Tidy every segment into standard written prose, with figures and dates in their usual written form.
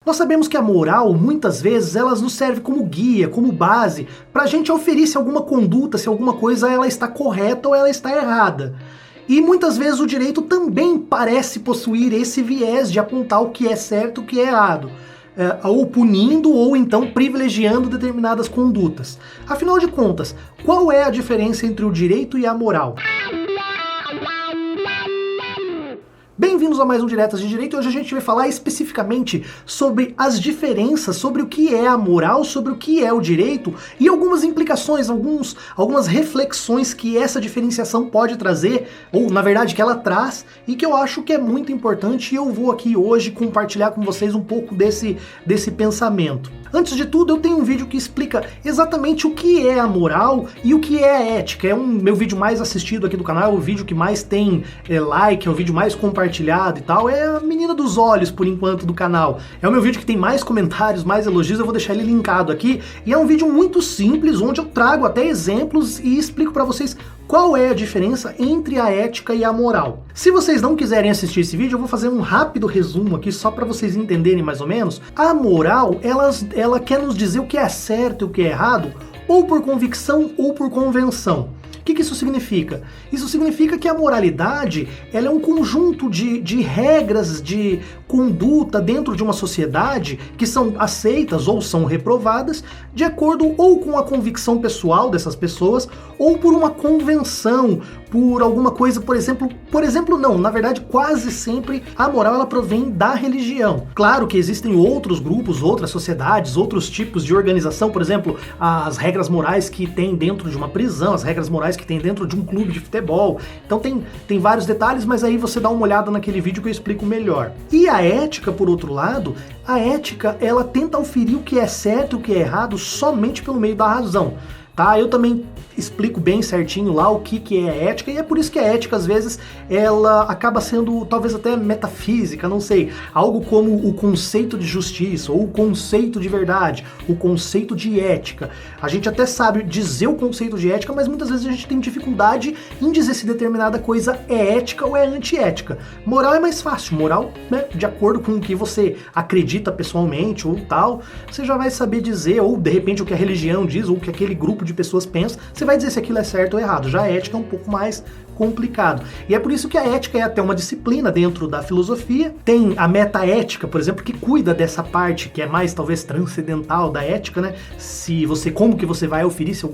Nós sabemos que a moral, muitas vezes, elas nos serve como guia, como base, para a gente aferir se alguma conduta, se alguma coisa ela está correta ou ela está errada. E muitas vezes o direito também parece possuir esse viés de apontar o que é certo e o que é errado, ou punindo ou então privilegiando determinadas condutas. Afinal de contas, qual é a diferença entre o direito e a moral? Bem-vindos a mais um Diretas de Direito. Hoje a gente vai falar especificamente sobre as diferenças, sobre o que é a moral, sobre o que é o direito e algumas implicações, algumas reflexões que essa diferenciação pode trazer, ou na verdade que ela traz, e que eu acho que é muito importante, e eu vou aqui hoje compartilhar com vocês um pouco desse pensamento. Antes de tudo, eu tenho um vídeo que explica exatamente o que é a moral e o que é a ética. É o meu vídeo mais assistido aqui do canal, é o vídeo que mais tem like, é o vídeo mais compartilhado e tal. É a menina dos olhos, por enquanto, do canal. É o meu vídeo que tem mais comentários, mais elogios, eu vou deixar ele linkado aqui. E é um vídeo muito simples, onde eu trago até exemplos e explico pra vocês qual é a diferença entre a ética e a moral. Se vocês não quiserem assistir esse vídeo, eu vou fazer um rápido resumo aqui, só para vocês entenderem mais ou menos. A moral, ela quer nos dizer o que é certo e o que é errado, ou por convicção ou por convenção. O que isso significa? Isso significa que a moralidade ela é um conjunto de regras de conduta dentro de uma sociedade que são aceitas ou são reprovadas de acordo ou com a convicção pessoal dessas pessoas ou por uma convenção, por alguma coisa, por exemplo não, na verdade quase sempre a moral ela provém da religião. Claro que existem outros grupos, outras sociedades, outros tipos de organização, por exemplo, as regras morais que tem dentro de uma prisão, as regras morais que tem dentro de um clube de futebol. Então tem vários detalhes, mas aí você dá uma olhada naquele vídeo que eu explico melhor. E a ética, por outro lado, a ética ela tenta auferir o que é certo e o que é errado somente pelo meio da razão. Tá? Eu também explico bem certinho lá o que é ética, e é por isso que a ética, às vezes, ela acaba sendo talvez até metafísica, não sei, algo como o conceito de justiça, ou o conceito de verdade, o conceito de ética. A gente até sabe dizer o conceito de ética, mas muitas vezes a gente tem dificuldade em dizer se determinada coisa é ética ou é antiética. Moral é mais fácil, moral, né, de acordo com o que você acredita pessoalmente ou tal, você já vai saber dizer, ou de repente o que a religião diz, ou o que aquele grupo de pessoas pensa, você vai dizer se aquilo é certo ou errado. Já a ética é um pouco mais complicado. E é por isso que a ética é até uma disciplina dentro da filosofia. Tem a metaética, por exemplo, que cuida dessa parte que é mais talvez transcendental da ética, né? Como que você vai auferir se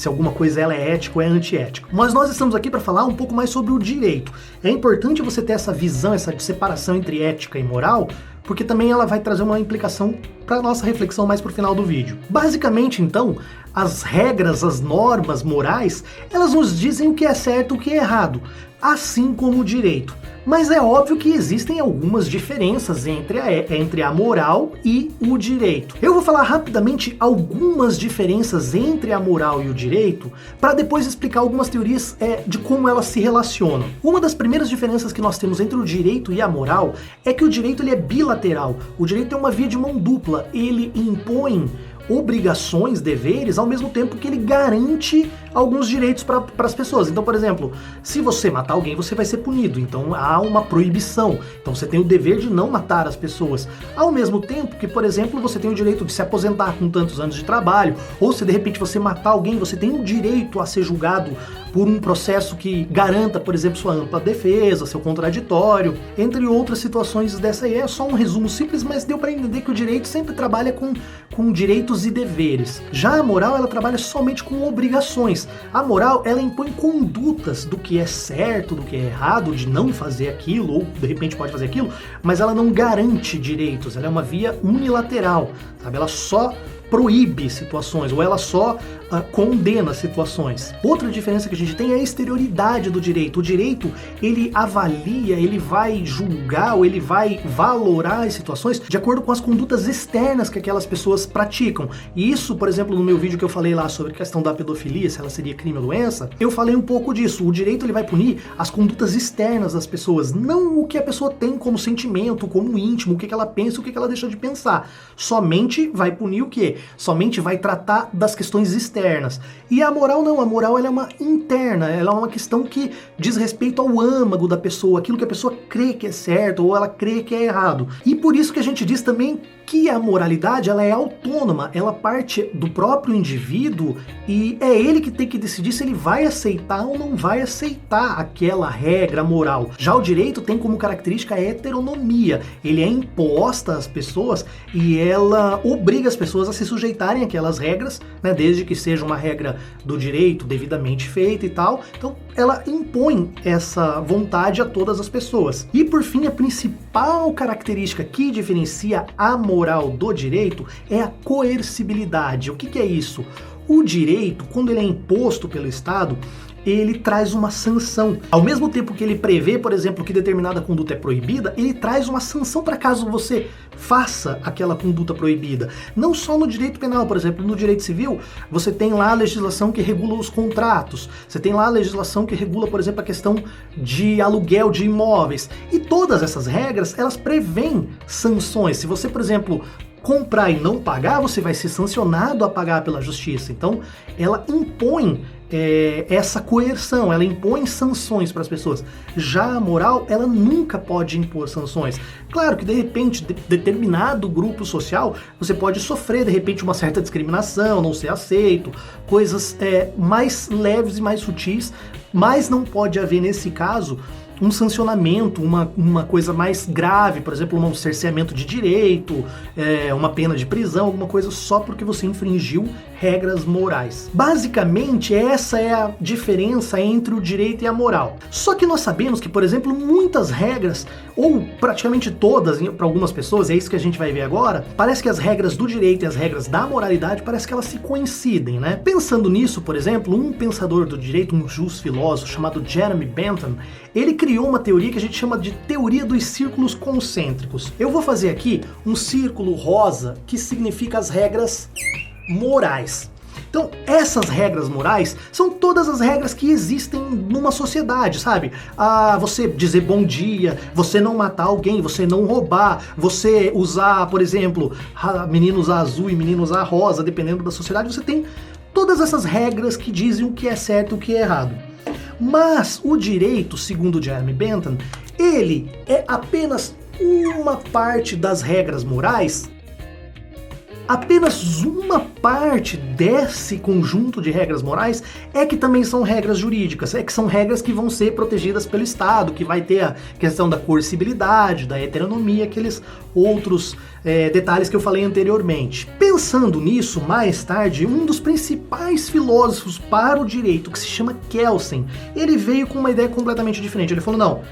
alguma coisa ela é ética ou é antiética. Mas nós estamos aqui para falar um pouco mais sobre o direito. É importante você ter essa visão, essa separação entre ética e moral, porque também ela vai trazer uma implicação para nossa reflexão mais pro final do vídeo. Basicamente, então, as regras, as normas morais, elas nos dizem o que é certo e o que é errado, assim como o direito. Mas é óbvio que existem algumas diferenças entre a moral e o direito. Eu vou falar rapidamente algumas diferenças entre a moral e o direito, para depois explicar algumas teorias de como elas se relacionam. Uma das primeiras diferenças que nós temos entre o direito e a moral é que o direito ele é bilateral. O direito é uma via de mão dupla. Ele impõe obrigações, deveres, ao mesmo tempo que ele garante alguns direitos para as pessoas. Então, por exemplo, se você matar alguém, você vai ser punido. Então há uma proibição. Então você tem o dever de não matar as pessoas. Ao mesmo tempo que, por exemplo, você tem o direito de se aposentar com tantos anos de trabalho, ou se de repente você matar alguém, você tem o direito a ser julgado por um processo que garanta, por exemplo, sua ampla defesa, seu contraditório, entre outras situações dessa aí. É só um resumo simples, mas deu para entender que o direito sempre trabalha com direitos e deveres. Já a moral, ela trabalha somente com obrigações. A moral, ela impõe condutas do que é certo, do que é errado, de não fazer aquilo, ou de repente pode fazer aquilo, mas ela não garante direitos, ela é uma via unilateral, sabe? Ela só proíbe situações, ou ela só condena situações. Outra diferença que a gente tem é a exterioridade do direito. O direito, ele avalia, ele vai julgar, ou ele vai valorar as situações de acordo com as condutas externas que aquelas pessoas praticam. E isso, por exemplo, no meu vídeo que eu falei lá sobre a questão da pedofilia, se ela seria crime ou doença, eu falei um pouco disso. O direito, ele vai punir as condutas externas das pessoas, não o que a pessoa tem como sentimento, como íntimo, o que ela pensa, o que ela deixa de pensar. Somente vai punir o quê? Somente vai tratar das questões externas. E a moral não, a moral ela é uma interna, ela é uma questão que diz respeito ao âmago da pessoa, aquilo que a pessoa crê que é certo ou ela crê que é errado. E por isso que a gente diz também que a moralidade ela é autônoma, ela parte do próprio indivíduo e é ele que tem que decidir se ele vai aceitar ou não vai aceitar aquela regra moral. Já o direito tem como característica a heteronomia, ele é imposta às pessoas e ela obriga as pessoas a se sujeitarem àquelas regras, né, desde que seja uma regra do direito devidamente feita e tal. Então ela impõe essa vontade a todas as pessoas. E por fim, a principal característica que diferencia a moral do direito é a coercibilidade. O que é isso? O direito, quando ele é imposto pelo Estado, ele traz uma sanção. Ao mesmo tempo que ele prevê, por exemplo, que determinada conduta é proibida, ele traz uma sanção para caso você faça aquela conduta proibida. Não só no direito penal, por exemplo, no direito civil, você tem lá a legislação que regula os contratos, você tem lá a legislação que regula, por exemplo, a questão de aluguel de imóveis. E todas essas regras, elas prevêem sanções. Se você, por exemplo, comprar e não pagar, você vai ser sancionado a pagar pela justiça. Então, ela impõe essa coerção, ela impõe sanções para as pessoas. Já a moral, ela nunca pode impor sanções. Claro que, de repente, determinado grupo social, você pode sofrer, de repente, uma certa discriminação, não ser aceito, coisas mais leves e mais sutis, mas não pode haver, nesse caso, um sancionamento, uma coisa mais grave, por exemplo, um cerceamento de direito, uma pena de prisão, alguma coisa só porque você infringiu regras morais. Basicamente, essa é a diferença entre o direito e a moral. Só que nós sabemos que, por exemplo, muitas regras, ou praticamente todas, para algumas pessoas, é isso que a gente vai ver agora, parece que as regras do direito e as regras da moralidade, parece que elas se coincidem, né? Pensando nisso, por exemplo, um pensador do direito, um filósofo chamado Jeremy Bentham, ele criou uma teoria que a gente chama de teoria dos círculos concêntricos. Eu vou fazer aqui um círculo rosa que significa as regras morais. Então, essas regras morais são todas as regras que existem numa sociedade, sabe? Você dizer bom dia, você não matar alguém, você não roubar, você usar, por exemplo, menino usar azul e menino usar rosa, dependendo da sociedade, você tem todas essas regras que dizem o que é certo e o que é errado. Mas o direito, segundo Jeremy Bentham, ele é apenas uma parte das regras morais. Apenas uma parte desse conjunto de regras morais é que também são regras jurídicas, que são regras que vão ser protegidas pelo Estado, que vai ter a questão da coercibilidade, da heteronomia, aqueles outros detalhes que eu falei anteriormente. Pensando nisso, mais tarde, um dos principais filósofos para o direito, que se chama Kelsen, ele veio com uma ideia completamente diferente. Ele falou, não,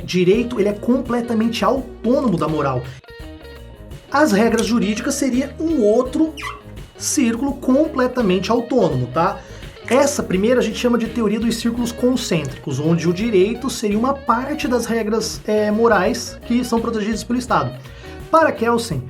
direito ele é completamente autônomo da moral. As regras jurídicas seria um outro círculo completamente autônomo, tá? Essa primeira a gente chama de teoria dos círculos concêntricos, onde o direito seria uma parte das regras morais que são protegidas pelo Estado. Para Kelsen,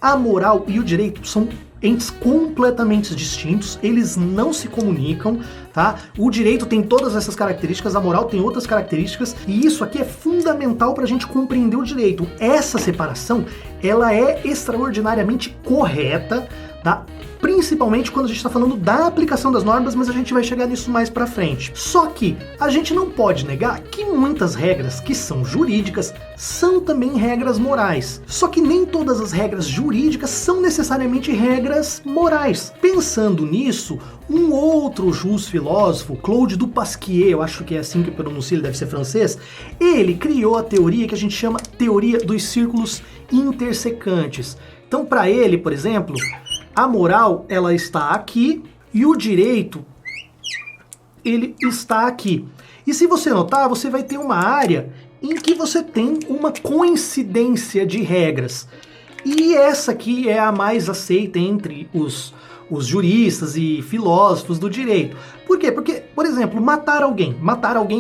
a moral e o direito são entes completamente distintos, eles não se comunicam, tá? O direito tem todas essas características, a moral tem outras características, e isso aqui é fundamental para a gente compreender o direito. Essa separação, ela é extraordinariamente correta, tá? Principalmente quando a gente está falando da aplicação das normas, mas a gente vai chegar nisso mais pra frente. Só que a gente não pode negar que muitas regras que são jurídicas são também regras morais. Só que nem todas as regras jurídicas são necessariamente regras morais. Pensando nisso, um outro filósofo, Claude Dupasquier, eu acho que é assim que pronuncia, ele deve ser francês, ele criou a teoria que a gente chama teoria dos círculos intersecantes. Então, para ele, por exemplo, a moral, ela está aqui e o direito, ele está aqui. E se você notar, você vai ter uma área em que você tem uma coincidência de regras. E essa aqui é a mais aceita entre os juristas e filósofos do direito. Por quê? Porque, por exemplo, matar alguém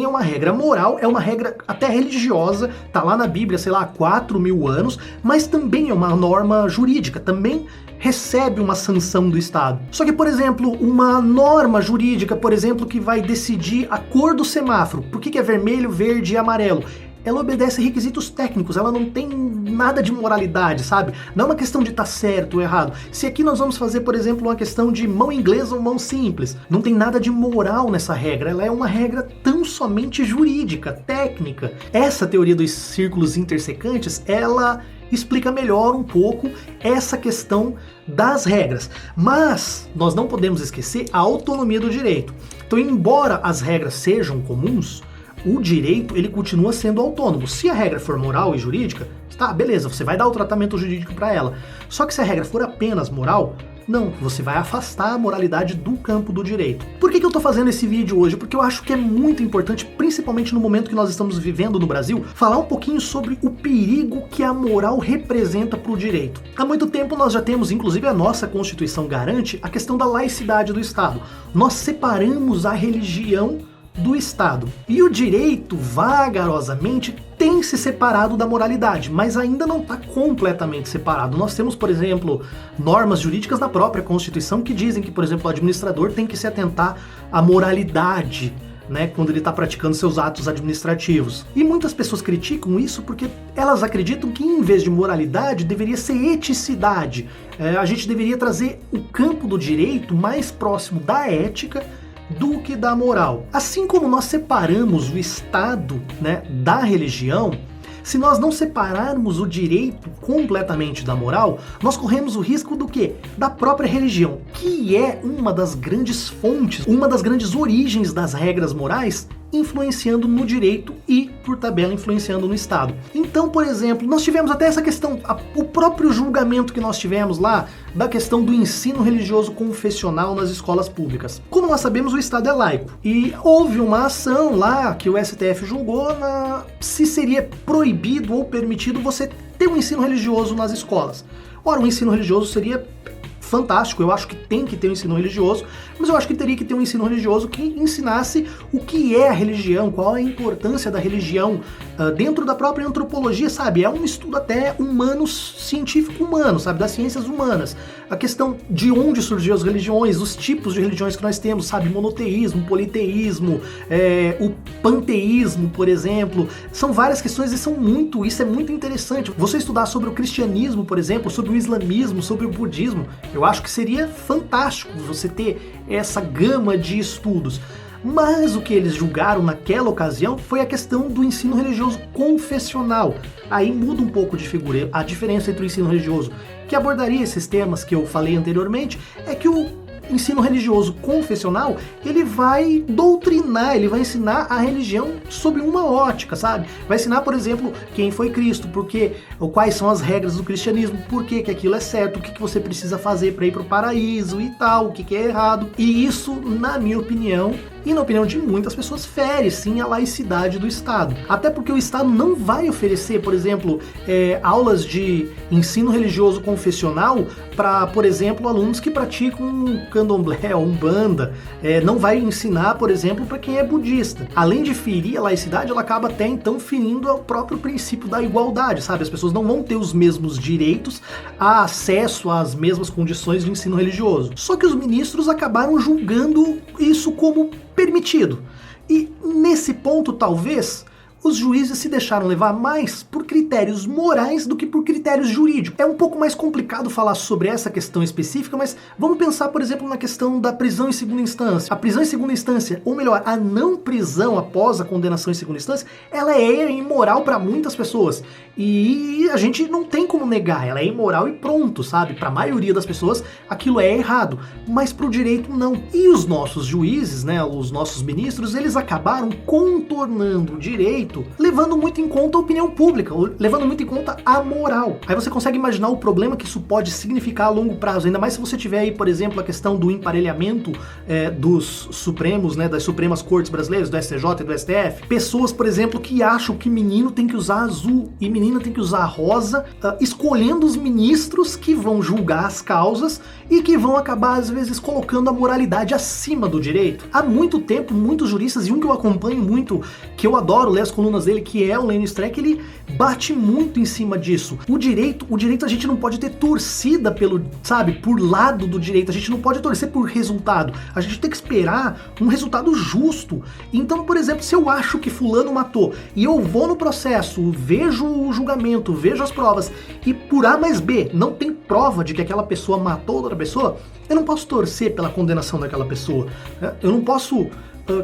é uma regra moral, é uma regra até religiosa, tá lá na Bíblia, sei lá, há 4.000 anos, mas também é uma norma jurídica, também recebe uma sanção do Estado. Só que, por exemplo, uma norma jurídica, por exemplo, que vai decidir a cor do semáforo, por que é vermelho, verde e amarelo, ela obedece requisitos técnicos, ela não tem nada de moralidade, sabe? Não é uma questão de estar certo ou errado. Se aqui nós vamos fazer, por exemplo, uma questão de mão inglesa ou mão simples, não tem nada de moral nessa regra, ela é uma regra tão somente jurídica, técnica. Essa teoria dos círculos intersecantes, ela explica melhor um pouco essa questão das regras. Mas nós não podemos esquecer a autonomia do direito. Então, embora as regras sejam comuns, o direito ele continua sendo autônomo. Se a regra for moral e jurídica, tá, beleza, você vai dar o tratamento jurídico para ela. Só que se a regra for apenas moral, não, você vai afastar a moralidade do campo do direito. Por que eu tô fazendo esse vídeo hoje? Porque eu acho que é muito importante, principalmente no momento que nós estamos vivendo no Brasil, falar um pouquinho sobre o perigo que a moral representa para o direito. Há muito tempo nós já temos, inclusive a nossa Constituição garante, a questão da laicidade do Estado. Nós separamos a religião do Estado. E o direito, vagarosamente, tem se separado da moralidade, mas ainda não está completamente separado. Nós temos, por exemplo, normas jurídicas da própria Constituição que dizem que, por exemplo, o administrador tem que se atentar à moralidade, né, quando ele está praticando seus atos administrativos. E muitas pessoas criticam isso porque elas acreditam que, em vez de moralidade, deveria ser eticidade. A gente deveria trazer o campo do direito mais próximo da ética do que da moral. Assim como nós separamos o Estado, né, da religião, se nós não separarmos o direito completamente da moral, nós corremos o risco do quê? Da própria religião, que é uma das grandes fontes, uma das grandes origens das regras morais, influenciando no direito e, por tabela, influenciando no Estado. Então, por exemplo, nós tivemos até essa questão, o próprio julgamento que nós tivemos lá, da questão do ensino religioso confessional nas escolas públicas. Como nós sabemos, o Estado é laico. E houve uma ação lá que o STF julgou se seria proibido ou permitido você ter um ensino religioso nas escolas. Ora, o ensino religioso seria fantástico, eu acho que tem que ter um ensino religioso, mas eu acho que teria que ter um ensino religioso que ensinasse o que é a religião, qual é a importância da religião dentro da própria antropologia, sabe? É um estudo até humano, científico humano, sabe? Das ciências humanas. A questão de onde surgiram as religiões, os tipos de religiões que nós temos, sabe? Monoteísmo, politeísmo, o panteísmo, por exemplo. São várias questões e isso é muito interessante. Você estudar sobre o cristianismo, por exemplo, sobre o islamismo, sobre o budismo, eu acho que seria fantástico você ter essa gama de estudos. Mas o que eles julgaram naquela ocasião foi a questão do ensino religioso confessional. Aí muda um pouco de figura. A diferença entre o ensino religioso, que abordaria esses temas que eu falei anteriormente, é que o ensino religioso confessional, ele vai doutrinar, ele vai ensinar a religião sob uma ótica, sabe? Vai ensinar, por exemplo, quem foi Cristo, quais são as regras do cristianismo, por que aquilo é certo, o que você precisa fazer para ir para o paraíso e tal, o que é errado. E isso, na minha opinião, e na opinião de muitas pessoas, fere sim a laicidade do Estado. Até porque o Estado não vai oferecer, por exemplo, aulas de ensino religioso confessional para, por exemplo, alunos que praticam candomblé ou umbanda. Não vai ensinar, por exemplo, para quem é budista. Além de ferir a laicidade, ela acaba até então ferindo o próprio princípio da igualdade, sabe? As pessoas não vão ter os mesmos direitos a acesso às mesmas condições de ensino religioso. Só que os ministros acabaram julgando isso como permitido. E nesse ponto, talvez, os juízes se deixaram levar mais por critérios morais do que por critérios jurídicos. É um pouco mais complicado falar sobre essa questão específica, mas vamos pensar, por exemplo, na questão da prisão em segunda instância. A prisão em segunda instância, ou melhor, a não prisão após a condenação em segunda instância, ela é imoral para muitas pessoas. E a gente não tem como negar, ela é imoral e pronto, sabe? Para a maioria das pessoas, aquilo é errado, mas para o direito não. E os nossos juízes, né, os nossos ministros, eles acabaram contornando o direito, levando muito em conta a opinião pública, levando muito em conta a moral. Aí você consegue imaginar o problema que isso pode significar a longo prazo, ainda mais se você tiver aí, por exemplo, a questão do emparelhamento dos Supremos, né, das Supremas Cortes Brasileiras, do STJ e do STF. Pessoas, por exemplo, que acham que menino tem que usar azul e menina tem que usar rosa, escolhendo os ministros que vão julgar as causas e que vão acabar, às vezes, colocando a moralidade acima do direito. Há muito tempo, muitos juristas, e um que eu acompanho muito, que eu adoro ler as colunas dele, que é o Lênin Streck, ele bate muito em cima disso. O direito a gente não pode ter torcida por lado do direito, a gente não pode torcer por resultado, a gente tem que esperar um resultado justo. Então, por exemplo, se eu acho que fulano matou, e eu vou no processo, vejo o julgamento, vejo as provas, e por A mais B não tem prova de que aquela pessoa matou outra pessoa, eu não posso torcer pela condenação daquela pessoa. Eu não posso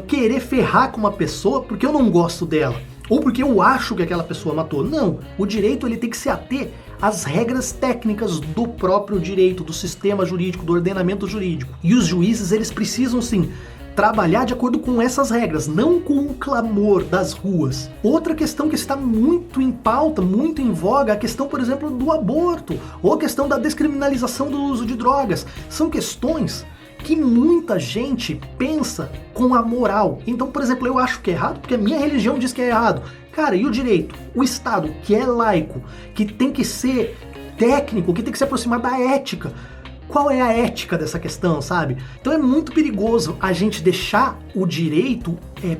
querer ferrar com uma pessoa porque eu não gosto dela, ou porque eu acho que aquela pessoa matou. Não, o direito ele tem que se ater as regras técnicas do próprio direito, do sistema jurídico, do ordenamento jurídico. E os juízes, eles precisam sim trabalhar de acordo com essas regras, não com o clamor das ruas. Outra questão que está muito em pauta, muito em voga, é a questão, por exemplo, do aborto, ou a questão da descriminalização do uso de drogas. São questões que muita gente pensa com a moral. Então, por exemplo, eu acho que é errado porque a minha religião diz que é errado. Cara, e o direito? O Estado, que é laico, que tem que ser técnico, que tem que se aproximar da ética. Qual é a ética dessa questão, sabe? Então é muito perigoso a gente deixar o direito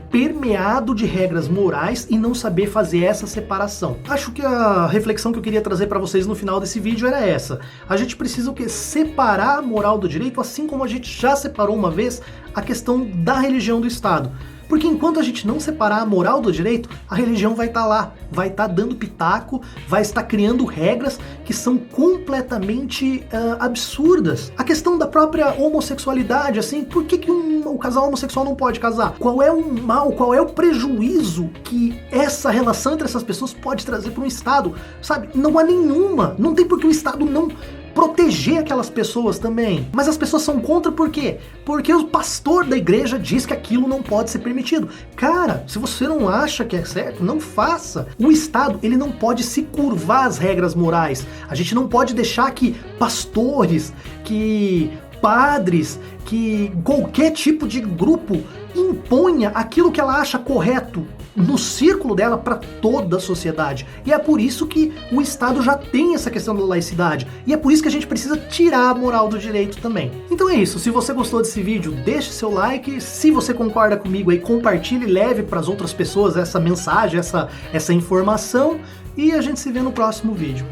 permeado de regras morais e não saber fazer essa separação. Acho que a reflexão que eu queria trazer para vocês no final desse vídeo era essa. A gente precisa o quê? Separar a moral do direito, assim como a gente já separou uma vez a questão da religião do Estado. Porque enquanto a gente não separar a moral do direito, a religião vai estar lá, vai estar dando pitaco, vai estar criando regras que são completamente absurdas. A questão da própria homossexualidade, assim, por que o casal homossexual não pode casar? Qual é o mal, qual é o prejuízo que essa relação entre essas pessoas pode trazer para um Estado? Sabe, não há nenhuma, não tem por que o Estado não proteger aquelas pessoas também. Mas as pessoas são contra por quê? Porque o pastor da igreja diz que aquilo não pode ser permitido. Cara, se você não acha que é certo, não faça. O Estado, ele não pode se curvar às regras morais. A gente não pode deixar que pastores, que padres, que qualquer tipo de grupo imponha aquilo que ela acha correto no círculo dela para toda a sociedade. E é por isso que o Estado já tem essa questão da laicidade. E é por isso que a gente precisa tirar a moral do direito também. Então é isso. Se você gostou desse vídeo, deixe seu like. Se você concorda comigo aí, compartilhe e leve para as outras pessoas essa mensagem, essa informação. E a gente se vê no próximo vídeo.